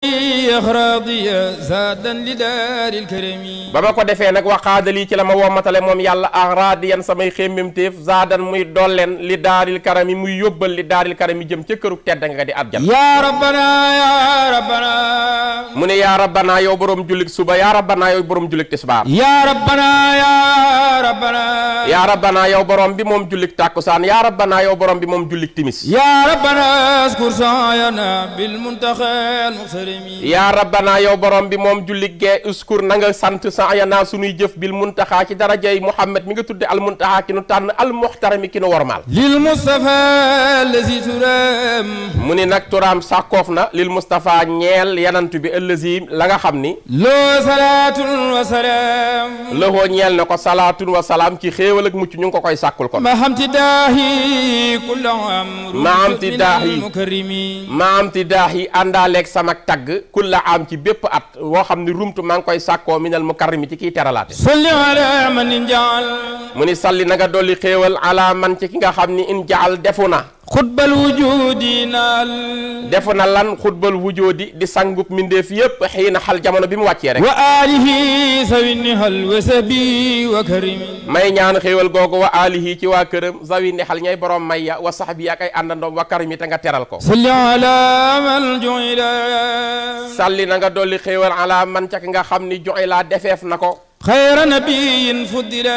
ba ma ko defee nag waxaadalii ci la ma wommatale moom yàlla axraadiyan samay xémmemtéef zaadan muy dolleen li daaril karami muy yóbbal li daaril karami jëm ca kërug tedd nga di àjjana. yaa rabbana yaa rabbana. mu ne yaa rabbana yow borom jullik suba yaa rabbana yow borom jullik tisbaar. yaa rabbana yaa rabbana. yaa rabbana yow borom bi moom jullik tàkkusaan yaa rabbana yow borom bi moom jullik timis. yaa rabbana askur sayana bil muntaxal muxtarimi. yaa rabbana yow borom bi moom jullik gee uskur na nga sant sayana sunuy jëf bil muntaxa ci darajay Muhammad mi nga tudde al muntaxa ki nu tànn al muxtarimi ki nu wormaal. lil Mustafa allazi turam. mu ni nag turaam sàkkoof na lil Mustafa ñeel yanantu bi allazi la nga xam ni. loo salaatun wa salaam. loo ñeel na ko salaatun wa salaam ci xéewal ak mucc ñu ngi ko koy sàkkul ko. ma xam ti daahi kulla am. ma am ti daahi ma am ti daahi àndaaleeg sama tagg kulla am ci bépp at woo xam ni rumtu maa ngi koy sàkkoo minal mukarrimi ci kiy teralaate. salli ala man in jaal. mu ni salli na nga dolli xéewal ala man ci ki nga xam ni in jaal defu na. xutbal wujudi naal. defu na lan xutbal wujudi di sangub mindeef yépp xëy na xal jamono bi mu wàccee rek. wa alihi sawini hal wa sabi wa karimi. may ñaan xéewal googu wa alihi ci waa këram sawini xal ñay borom may ya wa saxbi ak ay àndandoom wa karimi te nga teral ko. salli ala man ju'ila. salli na nga dolli xéewal ala man ca ki nga xam ni ju'ila defeef na ko. xayra nabiyin fuddila.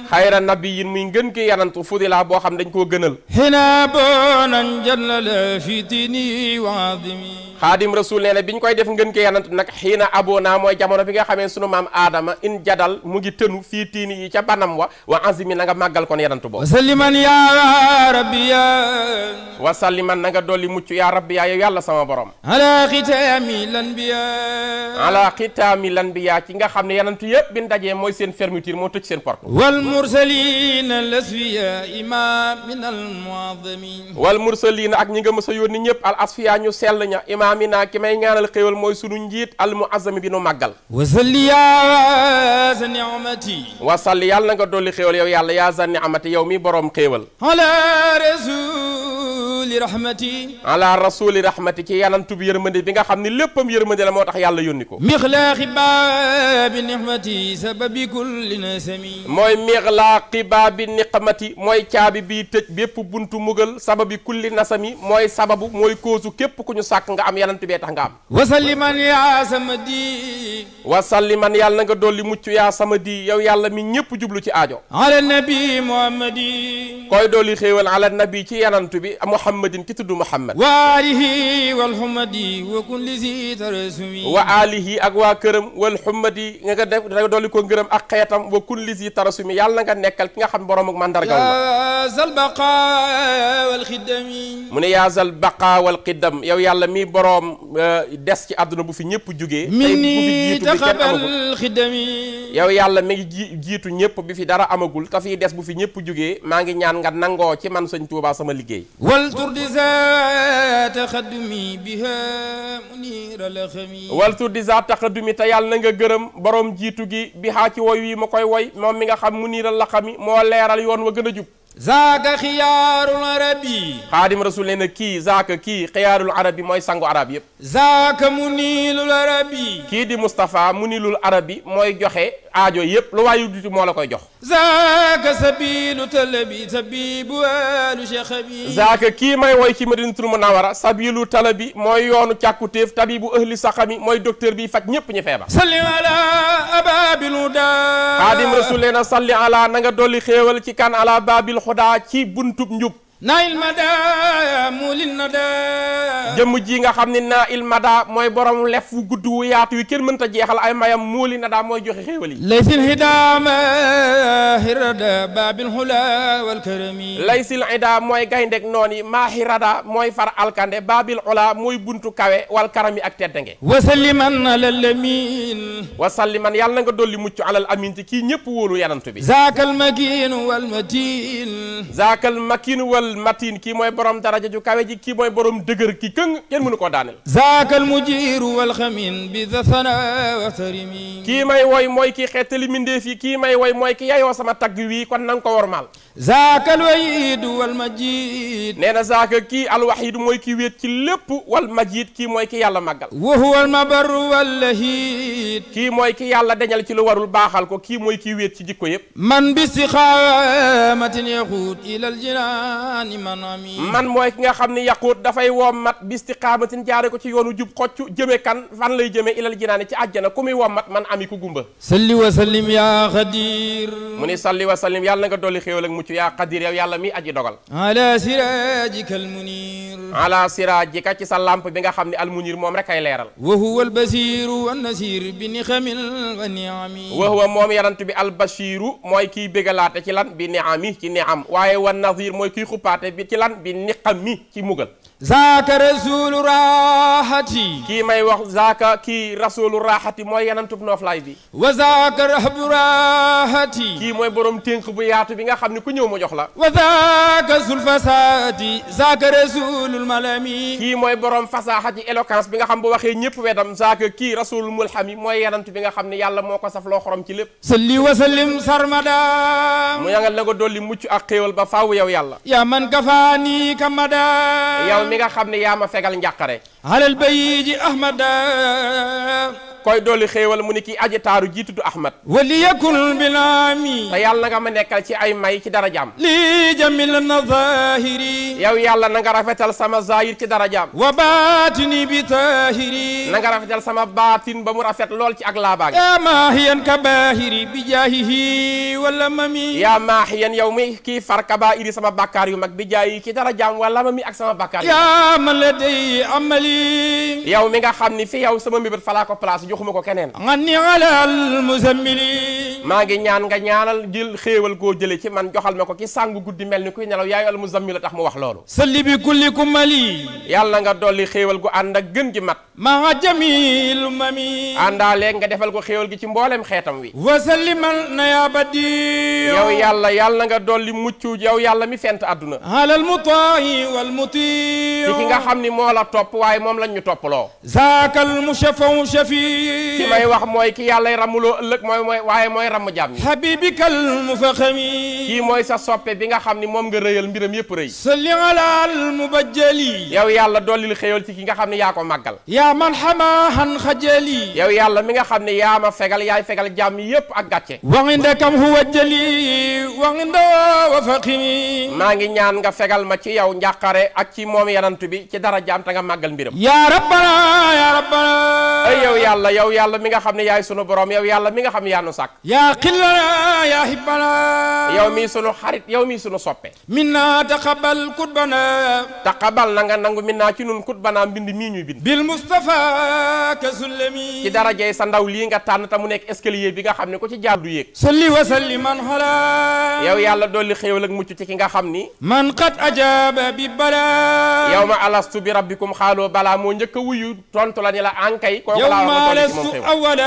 xayra nabiyin muy ngën ki yanantu fuddila boo xam dañ koo gënal. xinaa boonan jannala fi tiini wa azimi. xaadim rasul nee na bi ñu koy def ngën ki yanantu nag xiina aboona mooy jamono bi nga xamee sunu maam aadama in jadal mu ngi tënu fii tiini yi ca banam wa azimi na nga màggal kon yanantu boobu. wasalliman ya rabbi ya. wasalliman na nga dolli mucc ya rabbi ya yow yàlla sama borom. ala xitaami lanbiya. ala xitaami lanbiya ci nga xam ne yanantu yëpp bi ñu dajee mooy seen fermeture moo tëj seen porte. wal mursalina lasfiya imamina al muazzamin. wal mursalina ak ñi nga mës a yónni ñëpp al asfiya ñu sell ña imamina ki may ñaanal xéewal mooy sunu njiit al muazzami bi nu màggal. wasalli ya za ni'mati. wasalli yàlla na nga dolli xéewal yow yàlla ya za ni'mati yow mi borom xéewal. ala rasuli rahmati. ala rasuli rahmati ci yanantu bi yërmande bi nga xam ni léppam yërmande la moo tax yàlla yónni ko. mixlaaxi baabi niqmati sababi kulli nasami. mooy mixlaaqi baabi niqmati mooy caabi bii tëj bépp buntu mugal sababi kulli nasami mooy sababu mooy koosu képp ku ñu sàkk nga am yanantu bee tax nga am. wasalliman yaa samadi. wasalliman yàlla na nga dolli mucc yaa samadi yow yàlla mi ñëpp jublu ci aajo. ala nabi muhammadi. koy dolli xéewal ala nabi ci yanantu bi muhammadin ki tudd muhammad. wa alihi wal humadi wa kulli zi tarasumi. wa alihi ak waa këram wal humadi nga def da dolli ko ngërëm ak xeetam wa kulli zi tarasumi yàlla nga nekkal ki nga xam borom ak mandargal la. yaa zal baqa wal xidami. mu ne yaa zal baqa wal xidam yow yàlla mi borom des ci àdduna bu fi ñëpp jugee. tey bu fi jiitu bi kenn amagul xidami. yow yàlla mi ngi jiitu ñëpp bi fi dara amagul te fii des bu fi ñëpp jugee maa ngi ñaan nga nangoo ci man sëñ Tuubaa sama liggéey. wal turdi za taqaddumi biha munira la xami. wal turdi za taqaddumi te yàlla na nga gërëm borom jiitu gi bi xaa ci woy wi ma koy woy moom mi nga xam munira la xami moo leeral yoon wa gën a jub. zaaka xiyaarul arabi. xaadim rasul nee na kii zaaka kii xiyaarul arabi mooy sangu arab yëpp. zaaka munilul arabi. kii di Moustapha munilul arabi mooy joxe aajo yëpp lu waayu duti moo la koy jox. zaaka sabilu talabi tabibu alu cheikhabi. zaaka kii may woy ci madinatul munawara sabilu talabi mooy yoonu càkkutéef tabibu ahli saxami mooy docteur bi faj ñëpp ñu feebar. salli ala ababil huda. xaadim rasul nee na salli ala na nga dolli xéewal ci kan ala babil xudaa ci buntub njub. nail mada mulin nada. jëmm ji nga xam ne nail mada mooy borom lef wu gudd wu yaatu wi kenn mënta jeexal ay mayam muuli nada mooy joxe xéewal yi. laysil hidama hirada babil hula wal karami. laysil ida mooy gayndeg noon yi maa hirada mooy far alkande babil ula mooy buntu kawe wal karami ak teddange. wasalliman alal amin. wasalliman yàlla na nga dolli mucc alal amin ci kii ñëpp wóolu yanantu bi. zaakal makin wal matin. zaakal makin wal matin kii mooy borom daraja ju kawe ji kii mooy borom dëgër ki këng kenn mënu koo daaneel. zaakal mujiiru wal xamin bi thana wa tarimi. kii may woy mooy kii xeetali mindeef yi kii may woy mooy ki yayoo sama tagg wii kon nanga ko wormaal. zaakal wahiidu wal majiid. nee na zaaka kii alwahiidu mooy ki wéet ci lépp wal majiid kii mooy ki yàlla màggal. wa huwa al mabarru wal lahiid. kii mooy ki yàlla dañal ci lu warul baaxal ko kii mooy ki wéet ci jikko yépp. man bi istiqaamatin yaquud ilal jinaani manami. man mooy ki nga xam ne yaquud dafay wommat bi istiqaamatin jaare ko ci yoonu jub xocc jëme kan fan lay jëme ilal jinaani ci àjjana ku muy wommat man ami ku gumba. salli wa sallim yaa xadir. mu ni salli wa sallim yàlla na nga dolli xéewal ak mucc yaa xadir yow yàlla mi aji dogal. ala siraajika al munir. ala siraajika ci sa lamp bi nga xam ne al munir moom rek ay leeral. wa huwa al basiru wan nasir bi nixamin wa niami. wa huwa moom yarant bi al basiru mooy kiy bégalaate ci lan bi niami ci niam waaye wan nasir mooy kiy xuppaate bi ci lan bi niqami ci mugal. zaaka rasulu raahati. kii may wax zaaka kii rasulu raahati mooy yanantub nooflaay bi. wa zaaka rahbu raahati. kii mooy borom ténk bu yaatu bi nga xam ne ku ñëw mu jox la. wa zaaka sul fasaati. zaaka rasulul malami. kii mooy borom fasaaxa ci éloquence bi nga xam bu waxee ñëpp wedam zaaka kii rasulul mulhami mooy yanant bi nga xam ne yàlla moo ko saf loo xorom ci lépp. salli wa sallim sarmada. mu yangal na ko dolli mucc ak xéewal ba faaw yow yàlla. yaa man kafaani kamada. yow mi nga xam ne yaa ma fegal njàqare. alal bayiji ahmada. koy dolli xéewal mu ni kii aji taaru ji tudd Ahmad. wali yakun bilami. te yàlla na nga ma nekkal ci ay may ci darajaam. li jamil nazahiri. yow yàlla na nga rafetal sama zahir ci darajaam. wa batini bi tahiri. na nga rafetal sama baatin ba mu rafet lool ci ak laabaange. yaa maahiyan kabahiri bi jaahihi wala mami. yaa maahiyan yow mi kii far kabairi sama bàkkaar yu mag bi jaayi ci darajaam wala mami ak sama bàkkaar yu mag. yaa man laday amali. yow mi nga xam ni fi yow sama mbébét falaa ko place joxuma ko keneen. ngani ala al muzammili. maa ngi ñaan nga ñaanal jël xéewal koo jële ci man joxal ma ko ki sàngu guddi mel ni kuy nelaw yaayu al muzammil tax mu wax loolu. salli bi kulli kumali. yàlla nga dolli xéewal gu ànd ak gën gi mat. maa jamil mami. àndaaleeg nga defal ko xéewal gi ci mboolem xeetam wi. wa salliman na yaa badi. yow yàlla nga dolli mucc yow yàlla mi fent àdduna. ala al mutahi wal muti. ci ki nga xam ni moo la topp waaye moom lañ ñu topploo. zaakal mushafaw shafi. ki may wax mooy ki yàllay ramuloo ëllëg mooy waaye mooy ramm jàmm yi. habibikal mufaxami. kii mooy sa soppe bi nga xam ni moom nga rëyal mbiram yépp rëy. salli ala al mubajjali. yow yàlla dollil xéewal ci ki nga xam ne yaa ko màggal. yaa man xamaahan xajali. yow yàlla mi nga xam ne yaa ma fegal yaay fegal jàmm yépp ak gàcce. wa indakam huwa jali wa inda wa faqimi. maa ngi ñaan nga fegal ma ci yow njàqare ak ci moom yanantu bi ci dara jaam ta nga màggal mbiram. yaa rabbana yaa rabbana. ay yow yàlla mi nga xam ne yaay sunu borom yow yàlla mi nga xam ne yaa nu sàkk. yaa xillana yaa hibbana. yow mii sunu xarit yow mii sunu soppe. minna taqabal kutbana. taqabal na nga nangu minna ci nun kutbana mbind mii ñuy bind. bil mustafa ka sullami. ci darajey sa ndaw lii nga tànn te mu nekk escalier bi nga xam ne ku ci jaar du yéeg. salli wa salliman ala. yow yàlla dolli xéewal ak mucc ci ki nga xam ni. man qad ajaba bi bala. yow ma alastu bi rabbikum xaaloo balaa moo njëkk a wuyu tontu la ni la ankay. kooku laa war a dolli ci moom xéewal.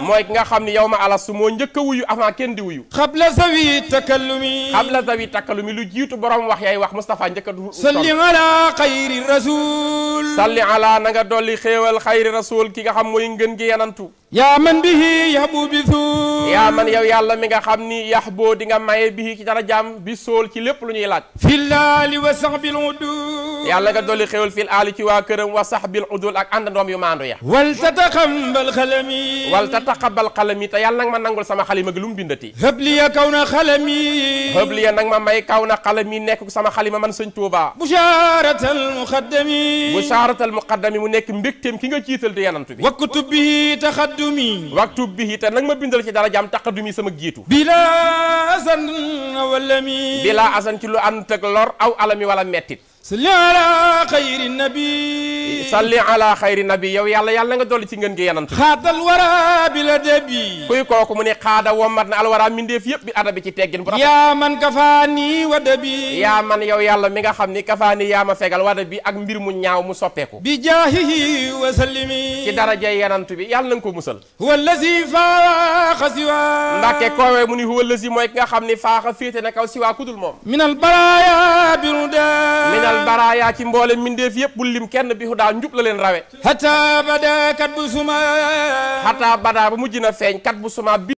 mooy ki nga xam ni yow ma alastu moo njëkk a wuyu avant kenn di wuyu. xabla zawi takallumi. xabla zawi takallumi lu jiitu borom wax yaay wax Moustapha njëkk a du. salli ala xayri rasul. salli ala na nga dolli xéewal xayri rasul ki nga xam mooy ngën gi yanantu. yaa man bihi yahbu bi suul. yaa man yow yàlla mi nga xam ni yahboo di nga maye bihi ci dara jaam bi sool ci lépp lu ñuy laaj. fil aali wa sahbil udul. yàlla nga dolli xéewal fil aali ci waa këram wa sahbil udul ak àndandoom yu maandu ya. wal tataqabbal xalami. wal tataqabbal xalami te yàlla nag ma nangul sama xalima gi lu mu bindati. habliya kawna xalami. habliya nag ma may kawna xalami nekk sama xalima man sëñ Tuuba. busharatal muqaddami. busharatal muqaddami mu nekk mbégteem ki nga jiital di yanantu bi. wa kutub bihi taxaddumi. waxtu bihi te nag ma bindal ci dara jaam taqaddumi sama jiitu. bila asan walami. bila asan ci lu ànd ak lor aw alami wala mettit. salli ala xayri nabi. salli ala xayri nabi yow yàlla nga dolli ci ngën gi yanantu. xaatal wara bi la debi. kuy kooku mu ne xaada wommat na alwara mindeef yëpp bi adabi ci teggin bu rafet. yaa man kafaani wadabi. yaa man yow yàlla mi nga xam ni kafaani yaa ma fegal wada bi ak mbir mu ñaaw mu soppeeku. bi jaahihi wa sallimi. ci darajay yanantu bi yàlla na nga ko musal. huwa allazi faaxa siwa. ndaxte koowee mu ni huwa allazi mooy ki nga xam ni faaxa féete na kaw siwaa kudul moom. minal baraaya biruda. minal baraaya ci mboole mindeef yëpp bul lim kenn bi hudaa njub la leen rawe hatta bada kat bu suma hatta bada ba mujj na feeñ kat bu suma